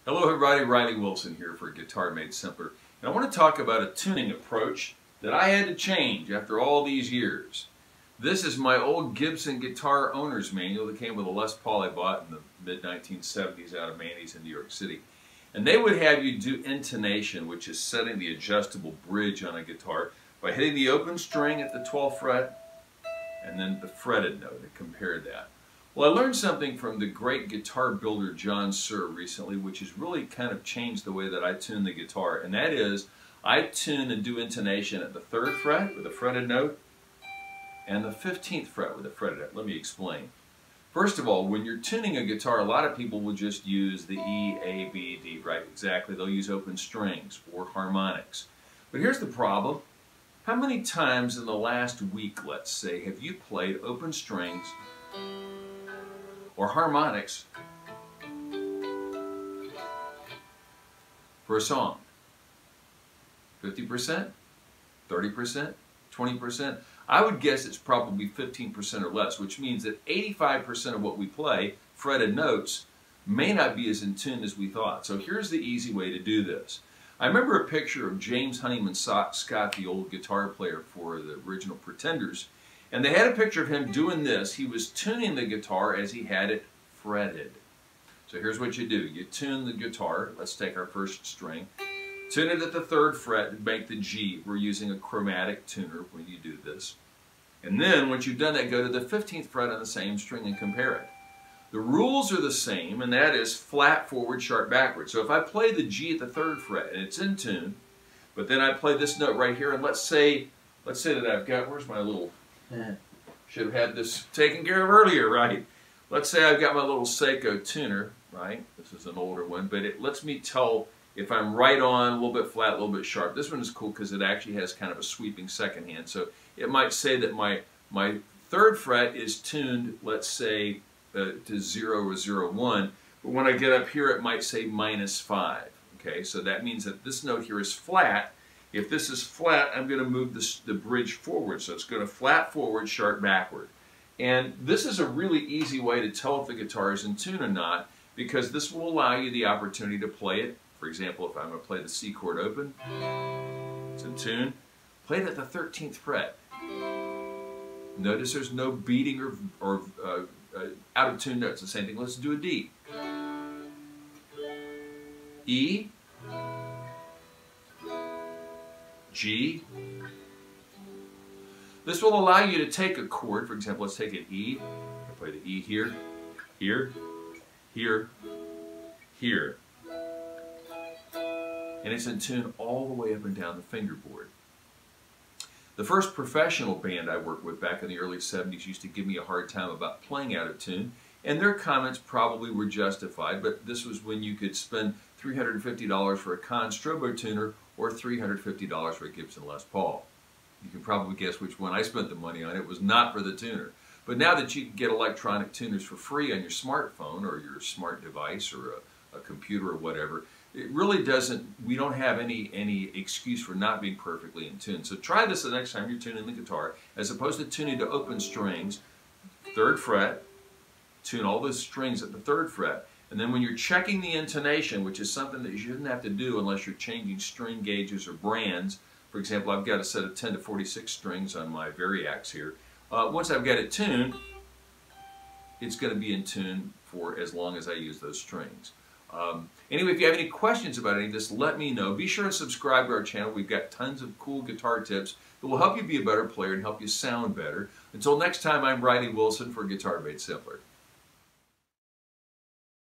Hello everybody, Riley Wilson here for Guitar Made Simpler. And I want to talk about a tuning approach that I had to change after all these years. This is my old Gibson guitar owner's manual that came with a Les Paul I bought in the mid-1970s out of Manny's in New York City. And they would have you do intonation, which is setting the adjustable bridge on a guitar by hitting the open string at the 12th fret and then the fretted note and compare that. Well, I learned something from the great guitar builder John Suhr recently, which has really kind of changed the way that I tune the guitar, and that is I tune and do intonation at the 3rd fret with a fretted note and the 15th fret with a fretted note. Let me explain. First of all, when you're tuning a guitar, a lot of people will just use the E, A, B, D, right? Exactly. They'll use open strings or harmonics. But here's the problem. How many times in the last week, let's say, have you played open strings or harmonics for a song? 50%? 30%? 20%? I would guess it's probably 15% or less, which means that 85% of what we play, fretted notes, may not be as in tune as we thought. So here's the easy way to do this. I remember a picture of James Honeyman Scott, the old guitar player for the original Pretenders, and they had a picture of him doing this. He was tuning the guitar as he had it fretted. So here's what you do. You tune the guitar. Let's take our first string. Tune it at the 3rd fret and make the G. We're using a chromatic tuner when you do this. And then, once you've done that, go to the 15th fret on the same string and compare it. The rules are the same, and that is flat, forward, sharp, backward. So if I play the G at the 3rd fret and it's in tune, but then I play this note right here, and let's say that I've got, where's my little, should have had this taken care of earlier, right? Let's say I've got my little Seiko tuner, right? This is an older one, but it lets me tell if I'm right on, a little bit flat, a little bit sharp. This one is cool because it actually has kind of a sweeping second hand. So it might say that my 3rd fret is tuned, let's say, to 0 or 0, 1. But when I get up here, it might say -5. Okay, so that means that this note here is flat. If this is flat, I'm going to move the bridge forward. So it's going to flat forward, sharp backward. And this is a really easy way to tell if the guitar is in tune or not, because this will allow you the opportunity to play it. For example, if I'm going to play the C chord open, it's in tune. Play it at the 13th fret. Notice there's no beating or out of tune notes. The same thing. Let's do a D. E, G. This will allow you to take a chord. For example, let's take an E. I play the E here, here, here, here. And it's in tune all the way up and down the fingerboard. The first professional band I worked with back in the early 70s used to give me a hard time about playing out of tune, and their comments probably were justified, but this was when you could spend $350 for a Conn Strobo tuner or $350 for a Gibson Les Paul. You can probably guess which one I spent the money on. It was not for the tuner. But now that you can get electronic tuners for free on your smartphone or your smart device or a computer or whatever, it really doesn't, we don't have any excuse for not being perfectly in tune. So try this the next time you're tuning the guitar. As opposed to tuning to open strings, 3rd fret, tune all the strings at the 3rd fret. And then when you're checking the intonation, which is something that you shouldn't have to do unless you're changing string gauges or brands. For example, I've got a set of 10 to 46 strings on my Variax here. Once I've got it tuned, it's going to be in tune for as long as I use those strings. Anyway, if you have any questions about any of this, let me know. Be sure to subscribe to our channel. We've got tons of cool guitar tips that will help you be a better player and help you sound better. Until next time, I'm Riley Wilson for Guitar Made Simpler.